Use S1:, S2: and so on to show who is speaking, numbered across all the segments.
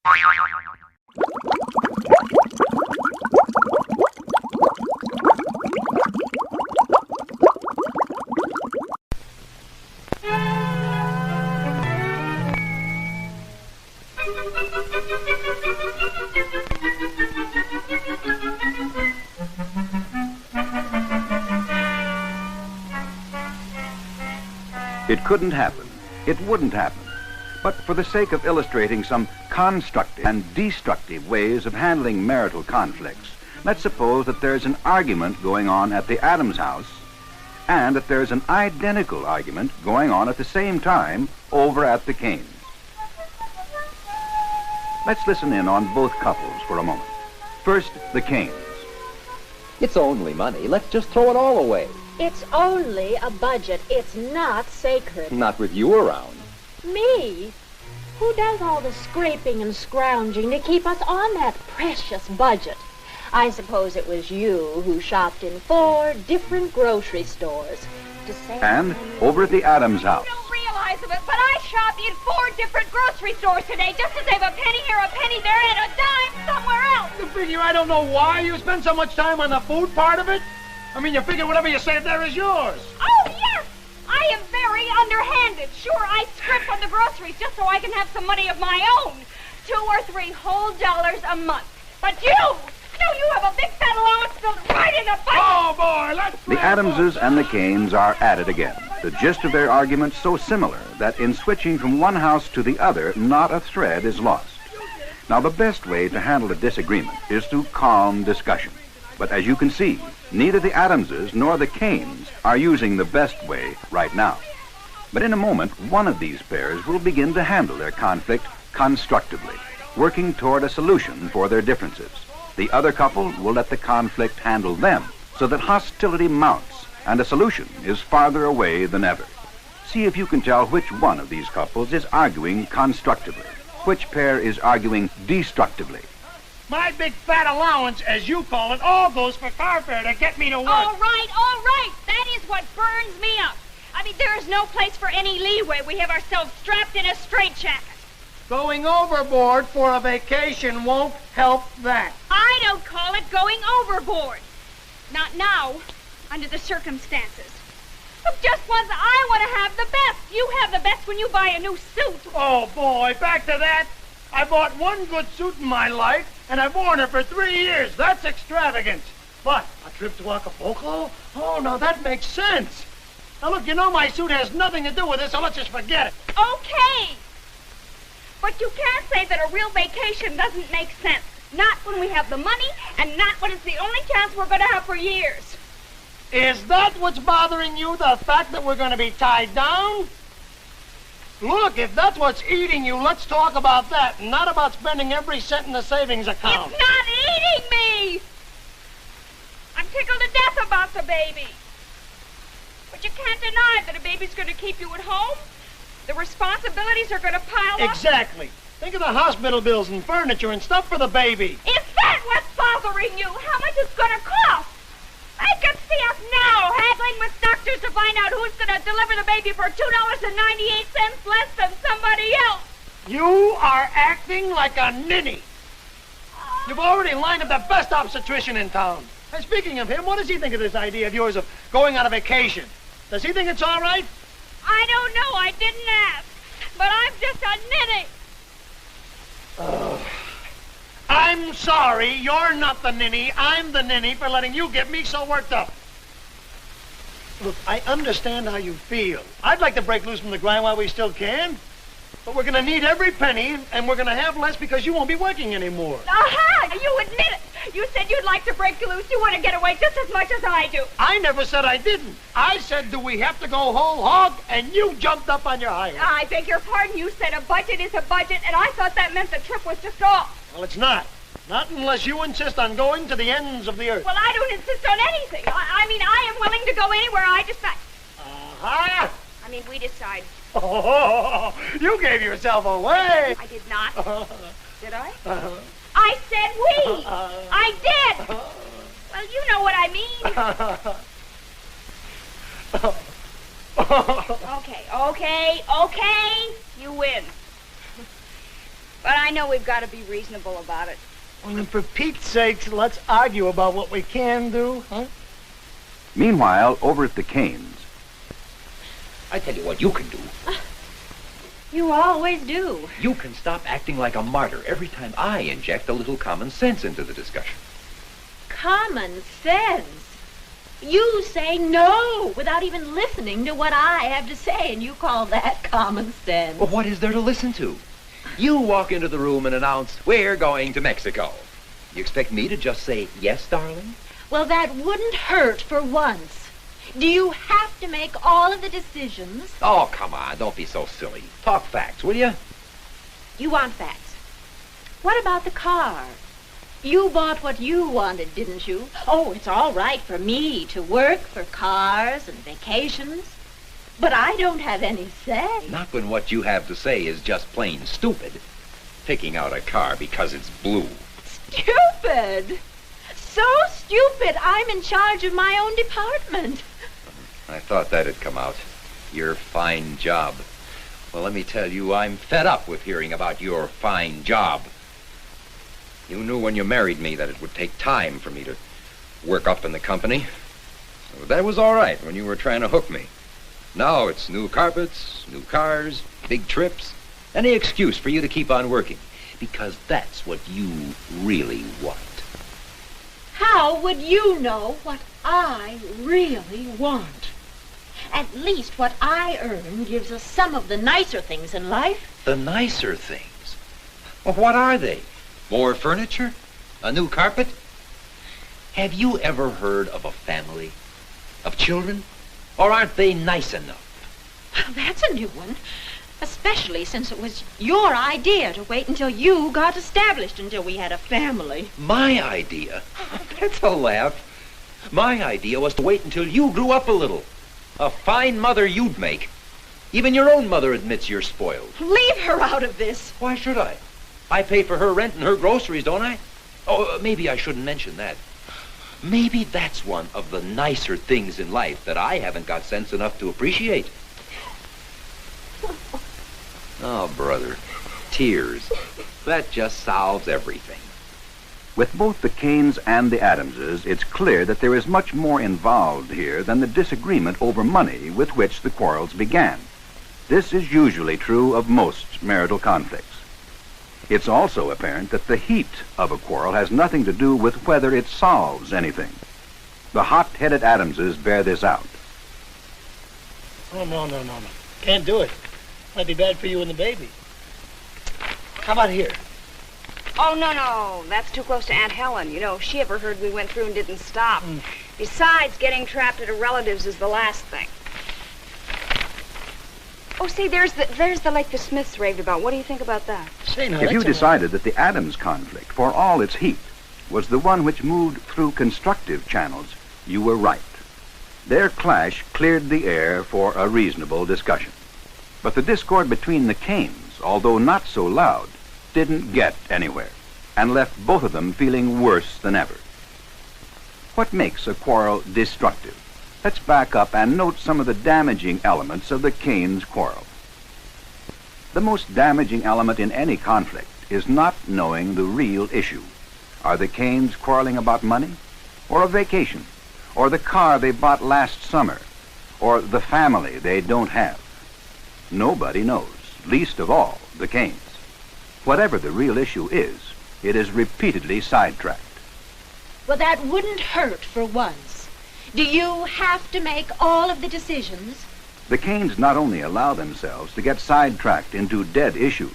S1: It couldn't happen. It wouldn't happen. But for the sake of illustrating some constructive and destructive ways of handling marital conflicts, let's suppose that there's an argument going on at the Adams house and that there's an identical argument going on at the same time over at the Canes. Let's listen in on both couples for a moment. First, the Canes.
S2: It's only money. Let's just throw it all away.
S3: It's only a budget. It's not sacred.
S2: Not with you around.
S3: Me? Who does all the scraping and scrounging to keep us on that precious budget? I suppose it was you who shopped in 4 different grocery stores to save
S1: And
S3: money.
S1: over at the Adams house.
S4: You don't realize of it, but I shopped in 4 different grocery stores today just to save a penny here, a penny there, and a dime somewhere else.
S5: You figure I don't know why you spend so much time on the food part of it? I mean, you figure whatever you save there is yours.
S4: Oh, yes! I am very underhanded. Sure, I scrimp on the groceries just so I can have some money of my own. $2 or $3 whole dollars a month. But you have a big fat allowance built right in the budget.
S5: Oh, boy, let's...
S1: The Adamses and the Canes are at it again. The gist of their argument so similar that in switching from one house to the other, not a thread is lost. Now, the best way to handle a disagreement is through calm discussion. But as you can see, neither the Adamses nor the Canes are using the best way right now. But in a moment, one of these pairs will begin to handle their conflict constructively, working toward a solution for their differences. The other couple will let the conflict handle them so that hostility mounts and a solution is farther away than ever. See if you can tell which one of these couples is arguing constructively, which pair is arguing destructively.
S5: My big fat allowance, as you call it, all goes for car fare to get me to work.
S4: All right. That is what burns me up. I mean, there is no place for any leeway. We have ourselves strapped in a straitjacket.
S5: Going overboard for a vacation won't help that.
S4: I don't call it going overboard. Not now, under the circumstances. Look, just once I want to have the best. You have the best when you buy a new suit.
S5: Oh, boy, back to that. I bought one good suit in my life, and I've worn it for 3 years. That's extravagance. But a trip to Acapulco? Oh, now that makes sense. Now, look, you know my suit has nothing to do with this, so let's just forget it.
S4: Okay. But you can't say that a real vacation doesn't make sense. Not when we have the money, and not when it's the only chance we're going to have for years.
S5: Is that what's bothering you, the fact that we're going to be tied down? Look, if that's what's eating you, let's talk about that, and not about spending every cent in the savings account.
S4: It's not eating me! I'm tickled to death about the baby. But you can't deny that a baby's going to keep you at home. The responsibilities are going to pile up.
S5: Exactly. Think of the hospital bills and furniture and stuff for the baby.
S4: Is that what's bothering you? How much it's going to cost? I can see us now haggling with doctors to find out who's going to deliver the baby for $2.98 less than somebody else.
S5: You are acting like a ninny. You've already lined up the best obstetrician in town. And speaking of him, what does he think of this idea of yours of going on a vacation? Does he think it's all right?
S4: I don't know. I didn't ask. But I'm just a ninny.
S5: I'm sorry, you're not the ninny. I'm the ninny for letting you get me so worked up. Look, I understand how you feel. I'd like to break loose from the grind while we still can. But we're going to need every penny, and we're going to have less because you won't be working anymore.
S4: Aha! You admit it. You said you'd like to break loose. You want to get away just as much as I do.
S5: I never said I didn't. I said, do we have to go whole hog? And you jumped up on your high horse.
S4: I beg your pardon. You said a budget is a budget, and I thought that meant the trip was just off.
S5: Well, it's not. Not unless you insist on going to the ends of the earth.
S4: Well, I don't insist on anything. I mean, I am willing to go anywhere I decide.
S5: Uh-huh.
S4: I mean, we decide.
S5: Oh, you gave yourself away.
S4: I did not. Did I? I said we. I did. Well, you know what I mean. Okay. You win. But I know we've got to be reasonable about it.
S5: Well, then for Pete's sakes, let's argue about what we can do, huh?
S1: Meanwhile, over at the Canes,
S6: I tell you what you can do.
S3: You always do.
S6: You can stop acting like a martyr every time I inject a little common sense into the discussion.
S3: Common sense. You say no without even listening to what I have to say, and you call that common sense.
S6: Well, what is there to listen to? You walk into the room and announce, we're going to Mexico. You expect me to just say, yes, darling?
S3: Well, that wouldn't hurt for once. Do you have to make all of the decisions?
S6: Oh, come on, don't be so silly. Talk facts, will you?
S3: You want facts. What about the car? You bought what you wanted, didn't you? Oh, it's all right for me to work for cars and vacations. But I don't have any say.
S6: Not when what you have to say is just plain stupid. Picking out a car because it's blue.
S3: Stupid! So stupid, I'm in charge of my own department.
S6: I thought that had come out. Your fine job. Well, let me tell you, I'm fed up with hearing about your fine job. You knew when you married me that it would take time for me to work up in the company. So that was all right when you were trying to hook me. Now it's new carpets, new cars, big trips, any excuse for you to keep on working. Because that's what you really want.
S3: How would you know what I really want? At least what I earn gives us some of the nicer things in life.
S6: The nicer things? Well, what are they? More furniture? A new carpet? Have you ever heard of a family? Of children? Or aren't they nice enough?
S3: Well, that's a new one. Especially since it was your idea to wait until you got established until we had a family.
S6: My idea? That's a laugh. My idea was to wait until you grew up a little. A fine mother you'd make. Even your own mother admits you're spoiled.
S3: Leave her out of this.
S6: Why should I? I pay for her rent and her groceries, don't I? Oh, maybe I shouldn't mention that. Maybe that's one of the nicer things in life that I haven't got sense enough to appreciate. Oh, brother. Tears. That just solves everything.
S1: with both the Canes and the Adamses, it's clear that there is much more involved here than the disagreement over money with which the quarrels began. This is usually true of most marital conflicts. It's also apparent that the heat of a quarrel has nothing to do with whether it solves anything. The hot-headed Adamses bear this out.
S5: Oh, no. Can't do it. Might be bad for you and the baby. How about here?
S4: Oh, no. That's too close to Aunt Helen. You know, if she ever heard we went through and didn't stop. Besides, getting trapped at a relative's is the last thing. Oh, see, there's the lake the Smiths raved about. What do you think about that?
S5: Say, now,
S1: If you
S5: that's a-
S1: decided that the Adams conflict, for all its heat, was the one which moved through constructive channels, you were right. Their clash cleared the air for a reasonable discussion. But the discord between the Canes, although not so loud, didn't get anywhere, and left both of them feeling worse than ever. What makes a quarrel destructive? Let's back up and note some of the damaging elements of the Canes' quarrel. The most damaging element in any conflict is not knowing the real issue. Are the Canes quarreling about money? Or a vacation? Or the car they bought last summer? Or the family they don't have? Nobody knows, least of all the Canes. Whatever the real issue is, it is repeatedly sidetracked.
S3: Well, that wouldn't hurt for once. Do you have to make all of the decisions?
S1: The Canes not only allow themselves to get sidetracked into dead issues,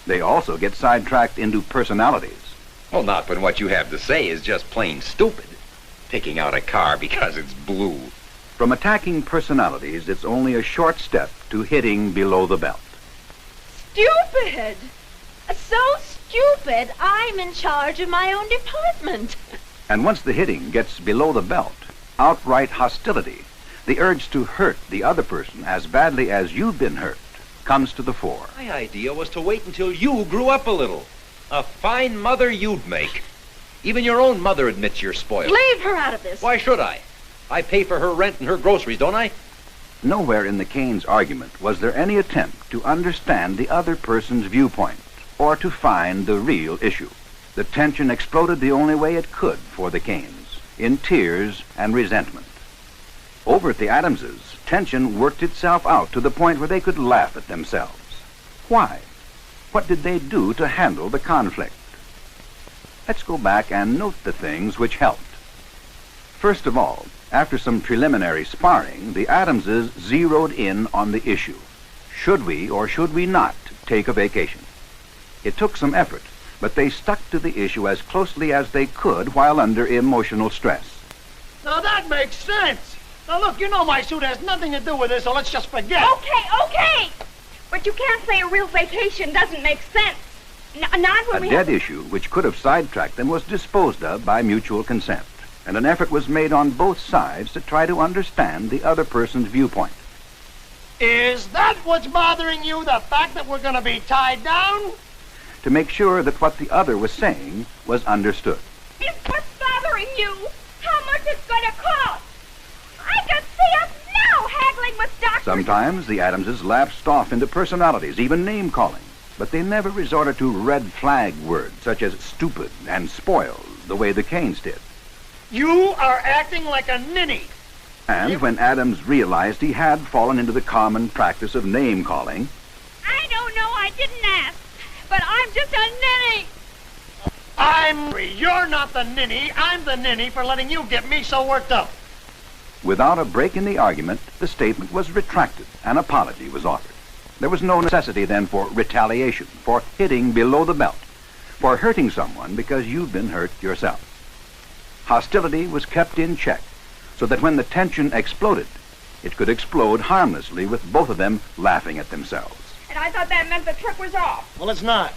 S1: they also get sidetracked into personalities.
S6: Well, not when what you have to say is just plain stupid. Picking out a car because it's blue.
S1: From attacking personalities, it's only a short step to hitting below the belt.
S3: Stupid! So stupid, I'm in charge of my own department.
S1: And once the hitting gets below the belt, outright hostility, the urge to hurt the other person as badly as you've been hurt, comes to the fore.
S6: My idea was to wait until you grew up a little. A fine mother you'd make. Even your own mother admits you're spoiled.
S3: Leave her out of this.
S6: Why should I? I pay for her rent and her groceries, don't I?
S1: Nowhere in the Canes' argument was there any attempt to understand the other person's viewpoint, or to find the real issue. The tension exploded the only way it could for the Canes, in tears and resentment. Over at the Adamses, tension worked itself out to the point where they could laugh at themselves. Why? What did they do to handle the conflict? Let's go back and note the things which helped. First of all, after some preliminary sparring, the Adamses zeroed in on the issue. Should we or should we not take a vacation? It took some effort, but they stuck to the issue as closely as they could while under emotional stress.
S5: Now that makes sense. Now look, you know my suit has nothing to do with this, so let's just forget.
S4: Okay. But you can't say a real vacation doesn't make sense. Not when
S1: A dead issue which could have sidetracked them was disposed of by mutual consent, and an effort was made on both sides to try to understand the other person's viewpoint.
S5: Is that what's bothering you, the fact that we're going to be tied down?
S1: To make sure that what the other was saying was understood.
S4: Is what's bothering you how much it's going to cost? I can see us now haggling with doctors.
S1: Sometimes the Adamses lapsed off into personalities, even name-calling, but they never resorted to red flag words such as stupid and spoiled the way the Canes did.
S5: You are acting like a ninny.
S1: And when Adams realized he had fallen into the common practice of name-calling,
S4: I don't know, I didn't ask, but I'm just a ninny.
S5: You're not the ninny. I'm the ninny for letting you get me so worked up.
S1: without a break in the argument, the statement was retracted. An apology was offered. There was no necessity then for retaliation, for hitting below the belt, for hurting someone because you've been hurt yourself. Hostility was kept in check so that when the tension exploded, it could explode harmlessly with both of them laughing at themselves.
S4: And I thought that meant the trip was off.
S5: Well, it's not.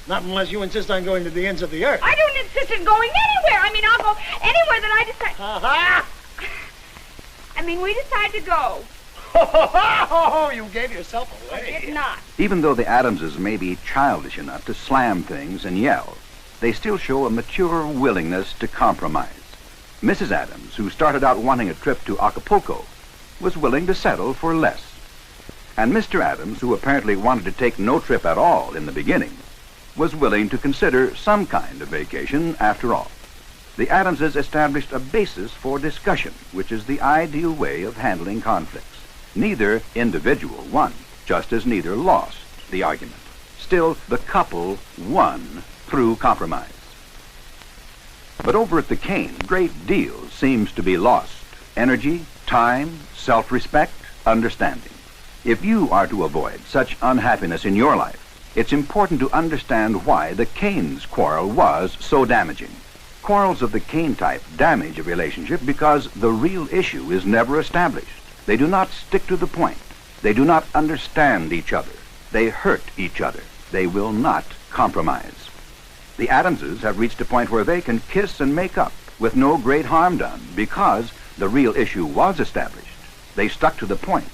S5: Not unless you insist on going to the ends of the earth.
S4: I don't insist on going anywhere. I mean, I'll go anywhere that I decide.
S5: Ha-ha!
S4: I mean, we decide to go.
S5: Oh, you gave yourself
S4: I
S5: away.
S4: did not.
S1: Even though the Adamses may be childish enough to slam things and yell, they still show a mature willingness to compromise. Mrs. Adams, who started out wanting a trip to Acapulco, was willing to settle for less. And Mr. Adams, who apparently wanted to take no trip at all in the beginning, was willing to consider some kind of vacation after all. The Adamses established a basis for discussion, which is the ideal way of handling conflicts. Neither individual won, just as neither lost the argument. Still, the couple won through compromise. But over at the Canes, a great deal seems to be lost. Energy, time, self-respect, understanding. If you are to avoid such unhappiness in your life, it's important to understand why the Canes quarrel was so damaging. Quarrels of the Cane type damage a relationship because the real issue is never established. They do not stick to the point. They do not understand each other. They hurt each other. They will not compromise. The Adamses have reached a point where they can kiss and make up with no great harm done because the real issue was established. They stuck to the point.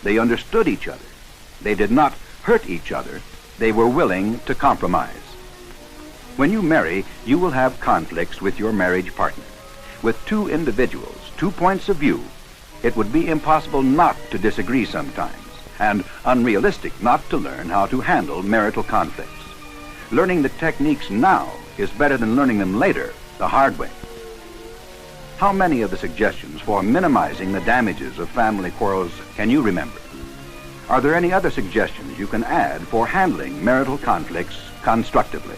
S1: They understood each other. They did not hurt each other. They were willing to compromise. When you marry, you will have conflicts with your marriage partner. With two individuals, 2 points of view, it would be impossible not to disagree sometimes, and unrealistic not to learn how to handle marital conflicts. Learning the techniques now is better than learning them later, the hard way. How many of the suggestions for minimizing the damages of family quarrels can you remember? Are there any other suggestions you can add for handling marital conflicts constructively?